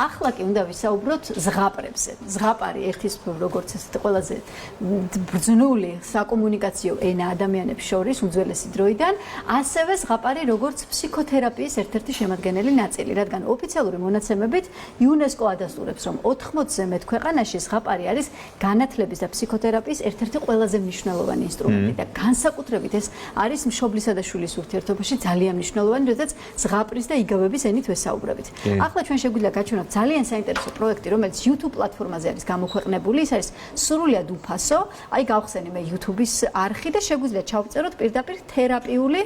ახლა კი უნდა ვისაუბროთ ზღაპრებზე. ზღაპარი ერთის როგორც ესეთი ყველაზე ბრძნული საკომუნიკაციო ენა ადამიანებს შორის უძველესი დროიდან, ასევე ზღაპარი როგორც ფსიქოთერაპიის ერთ-ერთი შემადგენელი ნაწილი, რადგან ოფიციალური მონაცემებით UNESCO ადასტურებს, რომ 80-ზე მეტ ქვეყანაში ზღაპარი არის განათლების და ფსიქოთერაპიის ერთ-ერთი ყველაზე მნიშვნელოვანი ინსტრუმენტი და განსაკუთრებით ეს არის მშობლისა და შვილის ურთიერთობაში ძალიან მნიშვნელოვანი, როდესაც ზღაპრის და იგავების ენით ვესაუბრებით. ახლა ჩვენ შეგვიძლია გაჩვენოთ ძალიან საინტერესო პროექტი, რომელიც YouTube პლატფორმაზე არის გამოქვეყნებული. ის არის სრულიად უფასო. აი გავხსენი მე YouTube-ის არხი და შეგვიძლია ჩავწეროთ პირდაპირ თერაპიული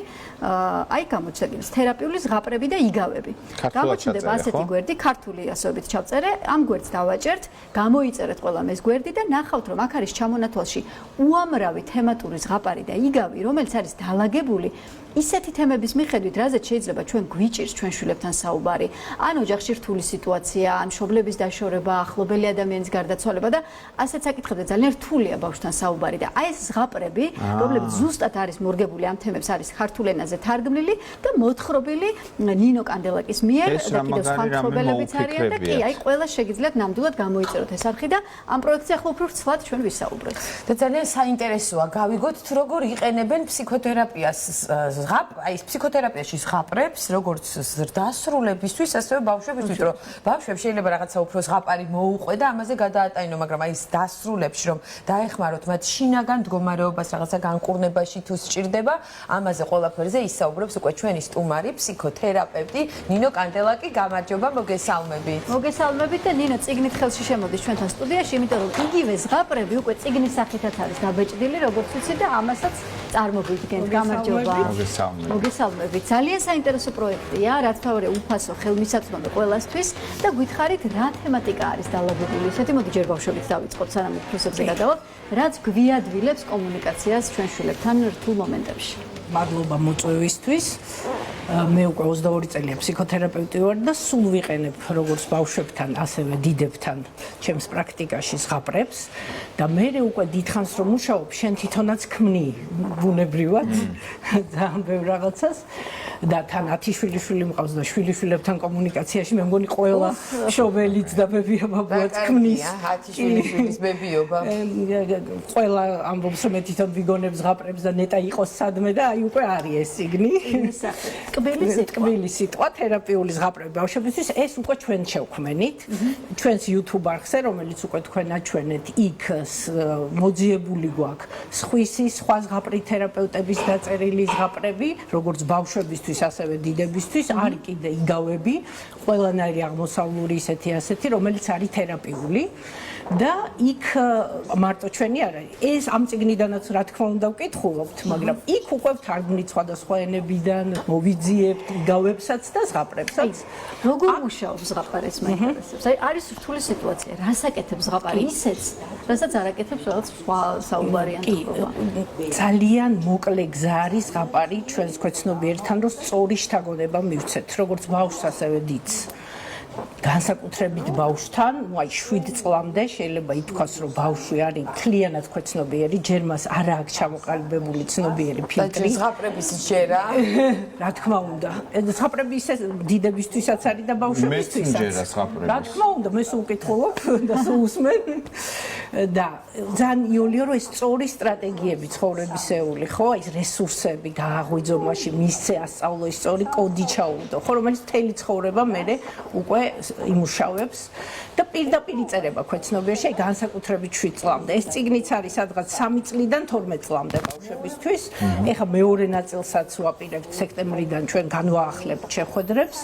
გამოჩენილი თერაპიული ზღაპრები და იგავები. გამოჩნდება ასეთი გვერდი, ქართული ასოებით ჩავწერე, ამ გვერდს დავაჭერთ, გამოიწერეთ ყველამ ეს გვერდი და ნახავთ, რომ აქ არის ჩამონათვალში უამრავი თემატური ზღაპარი და იგავი, რომელიც არის დალაგებული ისეთი თემების მიხედვით, რაზეც შეიძლება ჩვენ გვიჭირს ჩვენ შვილებთან საუბარი, ან ოჯახში რთული სიტუაცია, ან მშობლების დაშორება, ახლობელი ადამიანის გარდაცვალება და ასეთ საკითხებზე ძალიან რთულია ბავშვთან საუბარი და აი ეს ზღაპრები, რომლებიც ზუსტად არის მორგებული ამ თემებს, არის ქართულ ენაზე თარგმნილი და მოთხრობილი ნინო კანდელაკის მიერ და კიდევ სხვა მფლობელებიც არიან და კი, აი ყველა შეგიძლიათ ნამდვილად გამოიწეროთ ეს არხი და ამ პროექტზე ახლა უფრო ცვლად ჩვენ ვისაუბროთ. და ძალიან საინტერესოა გავიგოთ თუ როგორ იყენებენ ფსიქოთერაპიას აი ფსიქოთერაპიაში ზღაპრებს როგორც დასრულებისთვის ასევე ბავშვებისთვის რომ ბავშვებს შეიძლება რაღაცა უფრო ზღაპარი მოუყვე და ამაზე გადაატანინო მაგრამ აი ეს დასრულებში რომ დაეხმაროთ მათ შინაგან მდგომარეობას რაღაცა განკურნებაში თუ სჭირდება ამაზე ყველაფერზე ისაუბრებს უკვე ჩვენი სტუმარი ფსიქოთერაპევტი ნინო კანდელაკი გამარჯობა მოგესალმებით მოგესალმებით და ნინო წიგნით ხელში შემოდის ჩვენთან სტუდიაში იმიტომ რომ იგივე ზღაპრები უკვე წიგნის სახითაც არის დაბეჭდილი როგორც ვიცი და ამასაც წარმოგვიდგენთ გამარჯობა მოგესალმებით. ძალიან საინტერესო პროექტია, რაც თავარი უფასო, ხელმისაწვდომი ყველასთვის და გითხარით რა თემატიკა არის დალაგებული. ესეთი მოდი ჯერ ბავშვებით დავიწყოთ, სანამ უფროსებზე გადავალთ, რაც გვიადვილებს კომუნიკაციას ჩვენ შვილებთან რთულ მომენტებში. მადლობა მოწვევისთვის. მე უკვე 22 წელია ფსიქოთერაპევტი ვარ და სულ ვიყენებ როგორც ბავშვებთან, ასევე დიდებთან ჩემს პრაქტიკაში ზღაპრებს და მე უკვე დიდხანს რომ მუშაობ, შენ თვითონაც ქმნი ბუნებრივად ძალიან ბევრ რაღაცას და თან 10 შვილიშვილი მყავს და შვილიშვილებთან კომუნიკაციაში მე მგონი ყველა მშობელიც და ბებია-ბაბუაც ქმნის 10 შვილიშვილის ბებიობა. ყველა ამბობს რომ მე თვითონ ვიგონებ ზღაპრებს და ნეტა იყოს სადმე და აი უკვე არის ეს ციგნი. ტკბილი სიტყვა თერაპიული ზღაპრები ბავშვებისთვის ეს უკვე ჩვენ შევქმენით ჩვენს YouTube არხზე რომელიც უკვე თქვენ აჩვენეთ იქ მოძიებული გვაქვს სხვა ზღაპრი თერაპევტების დაწერილი ზღაპრები როგორც ბავშვებისთვის ასევე დიდებისთვის არის კიდე იგავები ყველანაირი აღმოსავლური ისეთი რომელიც არის თერაპიული და იქ მარტო ჩვენი არ არის ეს ამ წიგნიდანაც რა თქმა უნდა ვკითხულობთ მაგრამ იქ უკვე ვთარგმნით სხვადასხვა ენებიდან მოვიძიებთ იგავებსაც და ზღაპრებსაც როგორ მუშაობს ზღაპარეს მაინტერესებს აი არის რთული სიტუაცია რას აკეთებს ზღაპარი ისეც რასაც არ აკეთებს რაღაც სხვა საუბარიანი ხობა ძალიან მოკლე გზა არის ზღაპარი ჩვენს ქვეცნობიერთან რომ სწორი შთაგონება მივცეთ როგორც ბავშვს ასევე დიდს განსაკუთრებით ბავშვთან, აი 7 წლამდე შეიძლება ითქვას, რომ ბავშვი არის მთლიანად ქვეცნობიერი, ჯერ მას არ აქვს ჩამოყალიბებული ცნობიერი ფილტრი. და ზღაპრების ჯერა. რა თქმა უნდა. ზღაპრები ისე დიდებისთვისაც არის და ბავშვებისთვისაც. რა თქმა უნდა, მე სულ ვკითხულობ და სულ усმენ. და ძალიან იოლია რომ ეს სწორი სტრატეგიები ცხოვრებისეული, ხო, აი რესურსები გააღვიძო მაშინ მისცე ასწავლო ის სწორი კოდი ჩაუდო, ხო, რომელიც მთელი ცხოვრება მე უკვე იმუშავებს და პირდაპირ იწერება ქვეცნობიერში, აი განსაკუთრებით 7 წლამდე. ეს წიგნიც არის სადღაც 3 წლიდან 12 წლამდე ბავშვებისთვის. ეხლა მეორე ნაწილსაც ვაპირებთ სექტემბრიდან ჩვენ განვაახლებთ შეხვედრებს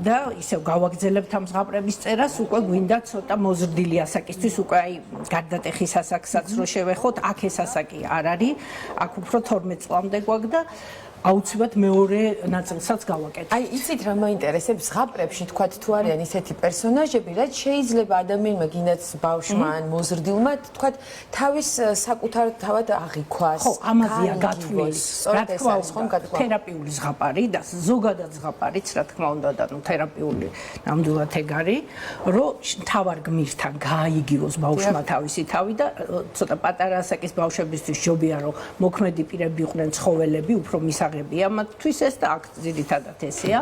და ისევ გავაგრძელებთ ამ ზღაპრების წერას, უკვე გვინდა ცოტა მოზრდილი ასაკისთვის, უკვე აი გარდატეხის ასაკსაც რო შევეხოთ, აქ ეს ასაკი არ არის, აქ უფრო 12 წლამდე გვაქვს და აუცილებლად მეორე ნაწილსაც გავაკეთებ. აი, იცით რა მაინტერესებს ზღაპრებში თქვათ თუ არიან ისეთი პერსონაჟები, რაც შეიძლება ადამიანმა გინდათ ბავშვმა ან მოზრდილმა თქვათ თავის საკუთარ თავად აღიქვას. ხო, ამაზეა გათვლილი. რა თქმა უნდა, თერაპიული ზღაპარი და ზოგადად ზღაპარიც, რა თქმა უნდა, და ნუ თერაპიული ნამდვილად ეგ არის, რომ თავარ გმირთან გააიგივოს ბავშვმა თავისი თავი და ცოტა პატარა ასაკის ბავშვებისთვის ჯობია რომ მოქმედი პირები იყვნენ ცხოველები, უფრო მისაღებია მათთვის ეს და აქ ძირითადად ესეა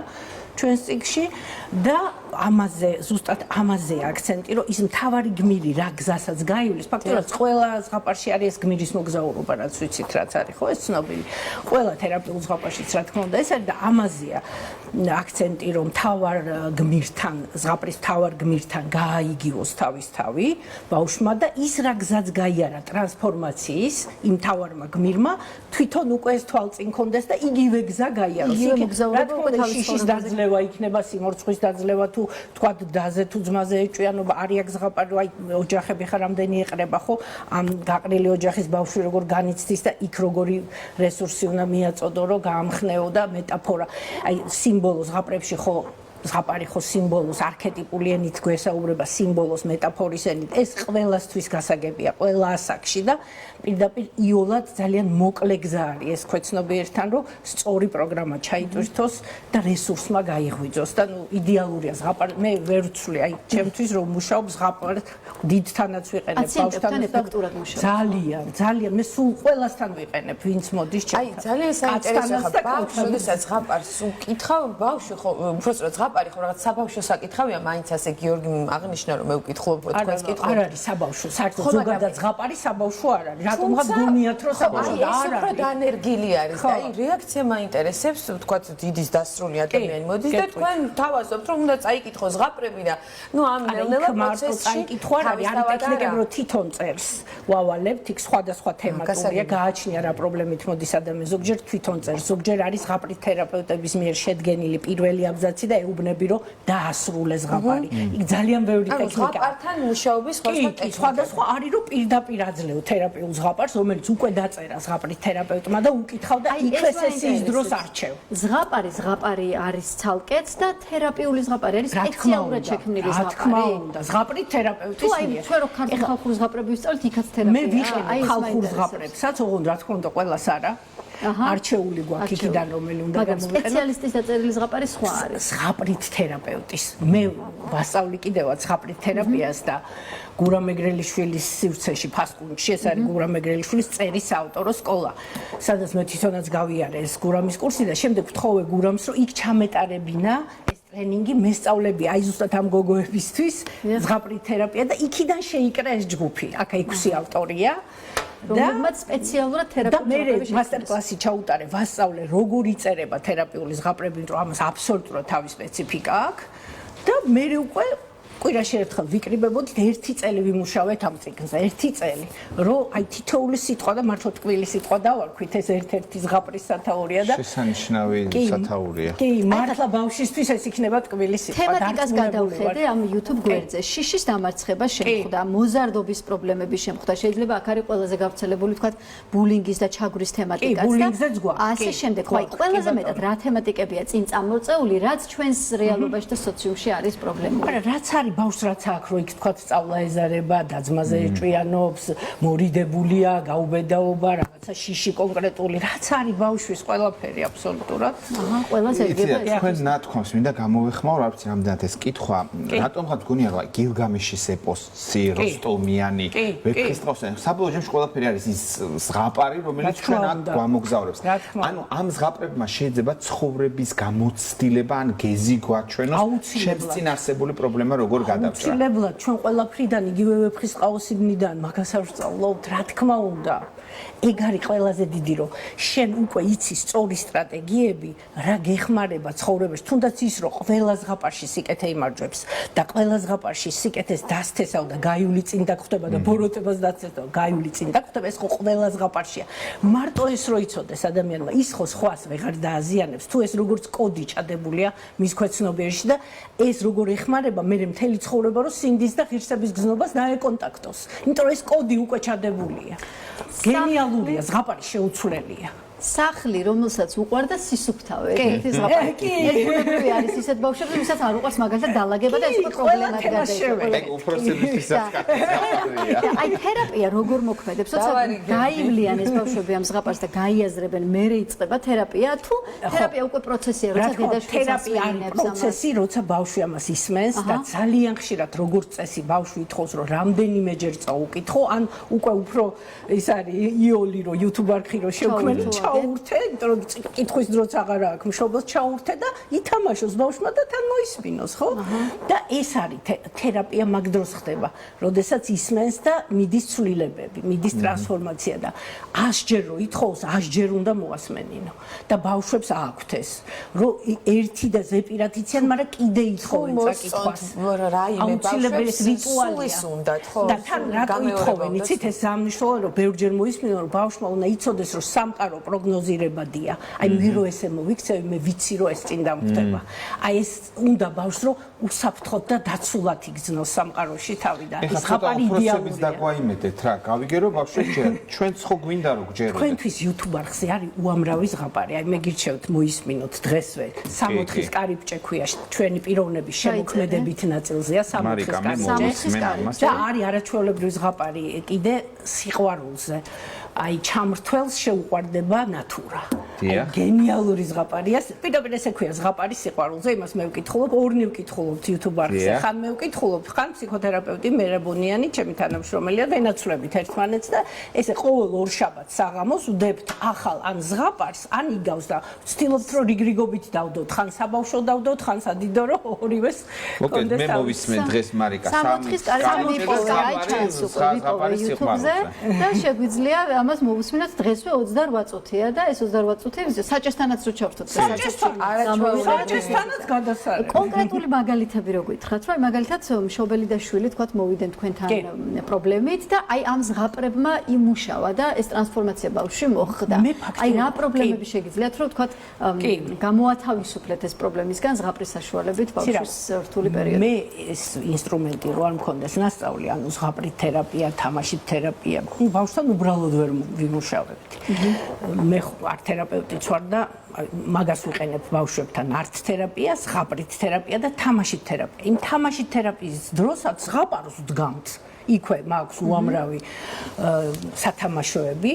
ჩვენს წიგნში და ამაზე ზუსტად ამაზე აქცენტი რომ ის მთავარი გმირი რა გზასაც გაივლის ფაქტობრივად ყველა ზღაპარში არის ეს გმირის მოგზაურობა რაც ვიცით რაც არის ხო ეს ცნობილი ყველა თერაპიულ ზღაპარშიც რა თქმა უნდა ეს არის და ამაზეა აქცენტი რომ მთავარ გმირთან ზღაპრის მთავარ გმირთან გააიგივოს თავის თავი ბავშვმა და ის რა გზაც გაიარა ტრანსფორმაციის იმ მთავარმა გმირმა თვითონ უკვე ეს თვალწინ კონდეს და იგივე გზა გაიაროს იგივე მოგზაურობა უკვე თავის შიშის დაძლევა იქნება სიმორცხვის დაძლევა თუ თქვა დაზე თუ ძმაზე ეჭვიანობა არის აქ ზღაპარი აი ოჯახები ხარ რამდენი ეყრება ხო ამ გაყრილი ოჯახის ბავშვი როგორ განიცდის და იქ როგორი რესურსი უნდა მიაწოდო რომ გაამხნეო და მეტაფორა აი სიმბოლო ზღაპრებში ხო ზღაპარი ხო სიმბოლოს არქეტიპული ენით გვესაუბრება სიმბოლოს მეტაფორის ენით ეს ყველასთვის გასაგებია ყველა ასაკში და პირდაპირ იოლად ძალიან მოკლე გზა არის ეს ქვეცნობიერთან რომ სწორი პროგრამა ჩაიტვირთოს და რესურსმა გაიღვიძოს და ნუ იდეალურია ზღაპარი მე ვერ ვცვლი აი ჩემთვის რომ მუშაობ ზღაპარი დიდთანაც ვიყენებ ბავშვთან ეფექტურად მუშაობ ძალიან ძალიან მე სულ ყველასთან ვიყენებ ვინც მოდის ჩემთან აი ძალიან საინტერესოა ბავშვი როდესაც ზღაპარს უკითხავ ბავშვი ხო უბრალოდ ზღაპარი ხო რაღაც საბავშვო საკითხავია მაინც ასე გიორგი აღნიშნა რომ მე ვკითხულობ თქვენს კითხულობ არ არის საბავშვო საერთოდ ზოგადად ზღაპარი საბავშვო არ არის რატომღაც გონიათ რომ საბავშვო და არ არის უფრო დანერგილი არის და აი რეაქცია მაინტერესებს თქვათ დიდის დასრული ადამიანი მოდის და თქვენ თავაზობთ რომ უნდა წაიკითხო ზღაპრები და ნუ ამ ნელ-ნელა პროცესში წაიკითხო არ არის ტექნიკები რომ თვითონ წერს ვავალებთ იქ სხვადასხვა თემატურია გააჩნია რა პრობლემით მოდის ადამიანი ზოგჯერ თვითონ წერს ზოგჯერ არის ზღაპრის თერაპევტების მიერ შედგენილი პირველი აბზაცი და ეუბნები რომ დაასრულეს ზღაპარი იქ ძალიან ბევრი ტექნიკა ზღაპართან მუშაობის სხვადასხვა არის რომ პირდაპირ აძლევ თერაპიულ ზღაპარს რომელიც უკვე დაწერა ზღაპრის თერაპევტმა და უკითხავ და იქვე სესიის დროს არჩევ ზღაპარი არის ცალკეც და თერაპიული ზღაპარი არის სპეციალურად შექმნილი ზღაპარი. რა თქმა უნდა, ზღაპრის თერაპევტის მიერ. თუ აი ჩვენ რო ქართულ ხალხურ ზღაპრებს ვისწავლით, იქაც თერაპია. მე ვიყენებ ხალხურ ზღაპრებსაც, ოღონდ რა თქმა უნდა, ყველას არა. არჩეული გვაქვს იქიდან რომელი უნდა გამოვიყენო. სპეციალისტის დაწერილი ზღაპარი სხვა არის. ზღაპრით თერაპევტის. მე ვასწავლი კიდევაც ზღაპრით თერაპიას და გურამ მეგრელიშვილის სივრცეში ფასკუნში ეს არის გურამ მეგრელიშვილის წერის საავტორო სკოლა. სადაც მე თვითონაც გავიარე ეს გურამის კურსი და შემდეგ ვთხოვე გურამს რომ იქ ჩამეტარებინა ტრენინგი მესწავლები აი ზუსტად ამ გოგოებისთვის ზღაპრით თერაპია და იქიდან შეიკრა ეს ჯგუფი. აქ 6 ავტორია. რომელმაც სპეციალურად თერაპიული მასტერკლასი ჩაუტარე, ვასწავლე როგორ იწერება თერაპიული ზღაპრები, რომ ამას აბსოლუტურად თავის სპეციფიკა აქვს და მე უკვე კვირაში ერთხელ ვიკრიბებოდით 1 წელი ვიმუშავეთ ამ ციკლზე, 1 წელი, რომ აი თითოეული სიტყვა და მართლა ტკბილი სიტყვა დავარქვით, ეს ერთ-ერთი ზღაპრის სათაურია და შესანიშნავი სათაურია. კი, მართლა ბავშვისთვის ეს იქნება ტკბილი სიტყვა. თემატიკას გადავხედე ამ YouTube გვერდზე. შიშის დამარცხება შემხვდა, მოზარდობის პრობლემები შემხვდა. შეიძლება აქ არის ყველაზე გავრცელებული, თქვათ, ბულინგის და ჩაგვრის თემატიკაც და ბულინგზეც გვაქვს. ასე შემდეგ. ხო, ყველაზე მეტად რა თემატიკებია წინ წამოწეული, რაც ჩვენს რეალობაში და სოციუმში არის პრობლემური. არა, რაც არის ბავშვს რაც აქვს, რომ იქ თქვათ სწავლა ეზარება, დაძმაზე ეჭვიანობს, მორიდებულია, გაუბედაობა, რაღაცა შიში კონკრეტული, რაც არის ბავშვის ყველაფერი აბსოლუტურად. ყველაზე ეგრევე. თქვენ ნათქვამს მინდა გამოვეხმაო, რა ვიცი, რამდენად ეს კითხვა, რატომღაც გონია რა გილგამეშის ეპოსი, როსტომიანი, ვეფხისტყაოსანი, საბოლოო ჯამში ყველაფერი არის ის ზღაპარი, რომელიც ჩვენ აქ გვამოგზაურებს. ანუ ამ ზღაპრებმა შეიძლება ცხოვრების გამოცდილება ან გეზი გვაჩვენოს ჩემს წინ არსებული პრობლემა როგორ გადავჭრა. აუცილებლად ჩვენ ყველაფრიდან იგივე ვეფხისტყაოსნიდან მაგას არ ვსწავლობთ, რა თქმა უნდა. ეგ არის ყველაზე დიდი რომ შენ უკვე იცი სწორი სტრატეგიები, რა გეხმარება ცხოვრებაში, თუნდაც ის რომ ყველა ზღაპარში სიკეთე იმარჯვებს და ყველა ზღაპარში სიკეთეს დასთესავ და გაიული წინ დაგხვდება და ბოროტებას დაცეცავ, გაიული წინ დაგხვდება, ეს ხო ყველა ზღაპარშია. მარტო ეს რო იცოდეს ადამიანმა, ის ხო სხვას ვეღარ დააზიანებს, თუ ეს როგორც კოდი ჩადებულია მის ქვეცნობიერში და ეს როგორ ეხმარება მე მთელი ცხოვრება რომ სინდის და ღირსების გზნობას დაეკონტაქტოს. იმიტომ რომ ეს კოდი უკვე ჩადებულია. გენიალურია, ზღაპარი შეუცვლელია. სახლი, რომელსაც უყვარდა სისუფთავე, ერთი ზღაპარი. ეს ბუნებრივი არის ისეთ ბავშვებს, ვისაც არ უყვარს მაგალითად დალაგება და ეს პრობლემად გადაიქცევა. ეგ უფროსებისთვისაც კატეგორია. აი თერაპია როგორ მოქმედებს? როცა გაივლიან ეს ბავშვები ამ ზღაპარს და გაიაზრებენ, მერე იწყება თერაპია, თუ თერაპია უკვე პროცესია, როცა დედაშვილი თერაპია არის პროცესი, როცა ბავშვი ამას ისმენს და ძალიან ხშირად როგორც წესი ბავშვი ითხოვს, რომ რამდენიმეჯერ წაუკითხო, ან უკვე უფრო ის არის იოლი, რომ YouTube არქი რო შევქმნით ჩაურთე, იმიტომ რომ კითხვის დროც აღარ აქვს, მშობელს ჩაურთე და ითამაშოს ბავშვმა და თან მოისმინოს, ხო? და ეს არის თერაპია მაგ დროს ხდება, როდესაც ისმენს და მიდის ცვლილებები, მიდის ტრანსფორმაცია და 100-ჯერ რო ითხოვს, 100-ჯერ უნდა მოასმენინო. და ბავშვებს აქვთ ეს, რომ ერთი და ზეპირად იციან, მაგრამ კიდე ითხოვენ წაკითხვას. რაიმე ბავშვებს სულის უნდათ, ხო? და თან რატო ითხოვენ, იცით ეს ამნიშნულია, რომ ბევრჯერ მოისმინო, რომ ბავშვმა უნდა იცოდეს, რომ სამყარო პროგნოზირებადია. აი მე რო ესე მოვიქცევი, მე ვიცი, რომ ეს წინ დამხდება. აი ეს უნდა ბავშვს რომ უსაფრთხოდ და დაცულად იგრძნოს სამყაროში თავი და ეს ხაპარი იდეალურია. დაგვაიმედეთ რა, გავიგერო ბავშვებს ჯერ. ჩვენც ხო გვინდა რომ გჯეროდეთ. თქვენთვის YouTube არხზე არის უამრავი ზღაპარი. აი მე გირჩევთ მოისმინოთ დღესვე 60-ის კარიბჭე ქვია ჩვენი პიროვნების შემოქმედებით ნაწილზეა 60-ის კარიბჭე. და არის არაჩვეულებრივი ზღაპარი კიდე სიყვარულზე. აი ჩამრთველს შეუყვარდება ნატურა. გენიალური ზღაპარია. პირდაპირ ესე ქვია ზღაპარი სიყვარულზე, იმას მე ვკითხულობ, ორნი ვკითხულობთ YouTube არხზე. ხან მე ვკითხულობ, ხან ფსიქოთერაპევტი მერაბონიანი, ჩემი თანამშრომელია, ვენაცვლებით ერთმანეთს და ესე ყოველ ორ შაბათს საღამოს ვდებთ ახალ ან ზღაპარს, ან იგავს და ვცდილობთ რომ რიგრიგობით დავდოთ, ხან საბავშვო დავდოთ, ხან სადიდო რომ ორივეს კონდეს. მე მოვისმენ დღეს მარიკა 60-ის კარიბჭე ვიპოვე, აი ჩანს უკვე ვიპოვე YouTube-ზე და შეგვიძლია ამას მოვუსმინოთ დღესვე 28 წუთია და ეს 28 წუთი საჭესთანაც რო ჩავრთოთ საჭესთანაც გადასარევ. კონკრეტული მაგალითები რო გითხრათ, რომ მაგალითად მშობელი და შვილი თქვათ მოვიდნენ თქვენთან პრობლემით და აი ამ ზღაპრებმა იმუშავა და ეს ტრანსფორმაცია ბავშვში მოხდა. აი რა პრობლემები შეგიძლიათ რომ თქვათ გამოათავისუფლეთ ეს პრობლემისგან ზღაპრის საშუალებით ბავშვის რთული პერიოდი. მე ეს ინსტრუმენტი რო არ მქონდეს ნასწავლი, ანუ ზღაპრით თერაპია, თამაშით თერაპია, ბავშვთან უბრალოდ ვერ ვიმუშავებთ. მე არ თერაპევტიც ვარ და მაგას ვიყენებ ბავშვებთან არტ თერაპიას, ზღაპრით თერაპია და თამაშით თერაპია. იმ თამაშით თერაპიის დროსაც ზღაპარს ვდგამთ. იქვე მაქვს უამრავი სათამაშოები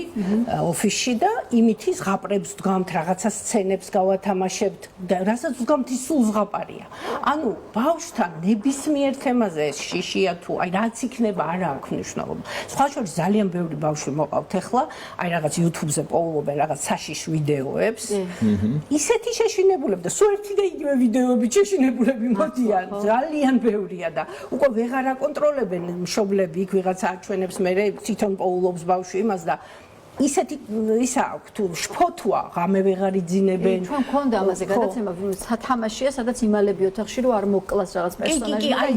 ოფისში და იმითი ზღაპრებს ვდგამთ, რაღაცა სცენებს გავათამაშებთ და რასაც ვდგამთ ის სულ ზღაპარია. ანუ ბავშვთან ნებისმიერ თემაზე ეს შიშია თუ აი რაც იქნება არ აქვს მნიშვნელობა. სხვა შორის ძალიან ბევრი ბავშვი მოყავთ ახლა, აი რაღაც YouTube-ზე პოულობენ რაღაც საშიშ ვიდეოებს. ისეთი შეშინებულები და სულ ერთი და იგივე ვიდეოები შეშინებულები მოდიან, ძალიან ბევრია და უკვე ვეღარ აკონტროლებენ მშობლები იქ ვიღაცა აჩვენებს მე თვითონ პოულობს ბავშვი იმას და ისეთი ისა აქვს თუ შფოთვა ღამე ვეღარ იძინებენ. ჩვენ მქონდა ამაზე გადაცემა სათამაშია, სადაც იმალები ოთახში რომ არ მოკლას რაღაც პერსონაჟი. აი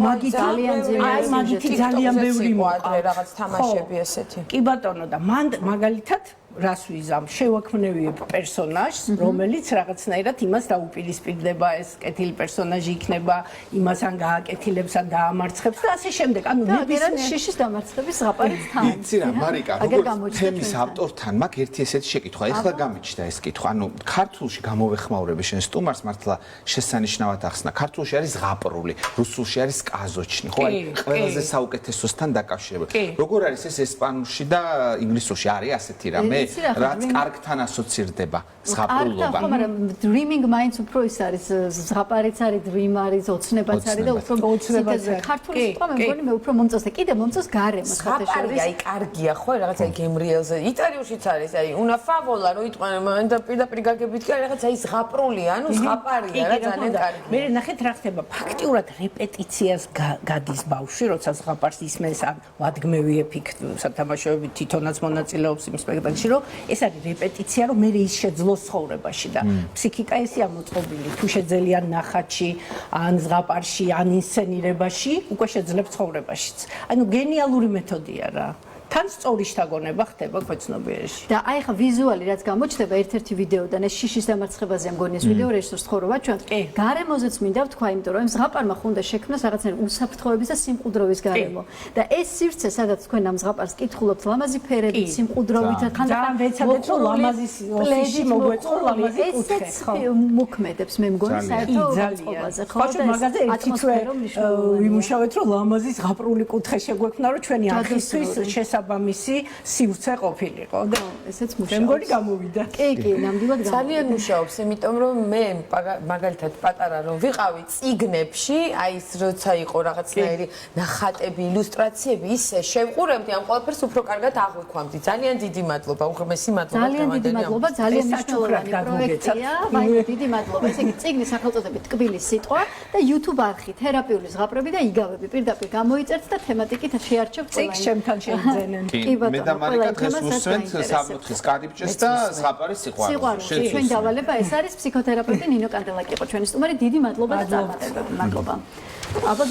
მაგითი ძალიან ბევრი მოადრე რაღაც თამაშები ესეთი. კი ბატონო და მან მაგალითად რას ვიზამ შევაქმნევიებ პერსონაჟს, რომელიც რაღაცნაირად იმას დაუპირისპირდება, ეს კეთილი პერსონაჟი იქნება, იმას ან გააკეთილებს ან დაამარცხებს და ასე შემდეგ. ანუ ნებისმიერ შიშის დამარცხების ზღაპარიც თან. იცი რა, მარიკა, როგორც თემის ავტორთან მაქვს ერთი ესეთი შეკითხვა. ეხლა გამიჩნდა ეს კითხვა. ანუ ქართულში გამოვეხმაურები შენ სტუმარს მართლა შესანიშნავად ახსნა. ქართულში არის ზღაპრული, რუსულში არის კაზოჩნი, ხო? აი ყველაზე საუკეთესოსთან დაკავშირებული. როგორ არის ეს ესპანურში და ინგლისურში არის ასეთი რამე? რაც კარგთან ასოცირდება ზღაპრულობა. ხო, მაგრამ dreaming minds უფრო ის არის, ზღაპარიც არის, dream არის, ოცნებაც არის და უფრო ოცნებაც. ქართული სიტყვა მე მგონი მე უფრო მომწონს და კიდე მომწონს გარემო ზღაპარი, აი კარგია ხო, რაღაც აი გემრიელზე. იტალიურშიც არის, აი una favola რო იტყვიან და პირდაპირ გაგებით კი რაღაც აი ზღაპრულია, ანუ ზღაპარია რა ძალიან კარგია. მე ნახეთ რა ხდება, ფაქტიურად რეპეტიციას გადის ბავშვი, როცა ზღაპარს ისმენს ან ვადგმევიებ იქ სათამაშოებით თვითონაც მონაწილეობს იმ სპექტაკლში. ეს არის რეპეტიცია, რომ მე ის შეძლოს ცხოვრებაში და ფსიქიკა ესეა მოწყობილი. თუ შეძელიან ნახატში, ან ზღაპარში, ან ინსცენირებაში, უკვე შეძლებს ცხოვრებაშიც. ანუ გენიალური მეთოდია რა. თან სწორი შთაგონება ხდება ქვეცნობიერში. და აი ხა ვიზუალი რაც გამოჩნდება ერთ-ერთი ვიდეოდან ეს შიშის დამარცხებაზე მგონი ეს ვიდეო რეჟისორს თხორობა ჩვენ. გარემოზეც მინდა ვთქვა, იმიტომ რომ ზღაპარმა ხუნდა შექმნას რაღაცნაირი უსაფრთხოების და სიმყუდროვის გარემო. და ეს სივრცე, სადაც თქვენ ამ ზღაპარს კითხულობთ, ლამაზი ფერებით, სიმყუდროვით, ხანდახან ვეცადეთ რომ ლამაზის ოფისში მოგვეწყო ლამაზი კუთხე. ხო, მოქმედებს მე მგონი საერთოდ უწყობაზე, ხო? და მაგაზე ერთი თვე ვიმუშავეთ რომ ლამაზი ზღაპრული კუთხე შეგვექმნა, რომ ჩვენი არხისთვის შესაბამისი სივრცე ყოფილიყო და ესეც მე მგონი გამოვიდა. კი, ნამდვილად გამოვიდა. ძალიან მუშაობს, იმიტომ რომ მე მაგალითად პატარა რომ ვიყავი წიგნებში, აი ეს როცა იყო რაღაცნაირი ნახატები, ილუსტრაციები, ისე შევყურებდი ამ ყველაფერს უფრო კარგად აღვიქვამდი. ძალიან დიდი მადლობა, უღრმესი მადლობა. ძალიან დიდი მადლობა, ძალიან მნიშვნელოვანი პროექტია. ვაი, დიდი მადლობა. ესე იგი, წიგნი სახელწოდებით ტკბილის სიტყვა და YouTube არხი, თერაპიული ზღაპრები და იგავები პირდაპირ გამოიწერთ და თემატიკით შეარჩევთ ყველა. წიგნს ჩემთან შეიძენენ. მე და მარიკა დღეს ვუსვენთ საფუთხის კარიბჭეს და ზღაპარის სიყვარულს. ჩვენ დავალება ეს არის ფსიქოთერაპევტი ნინო კანდელაკი იყო ჩვენი სტუმარი. დიდი მადლობა და წარმატებები. მადლობა. აბა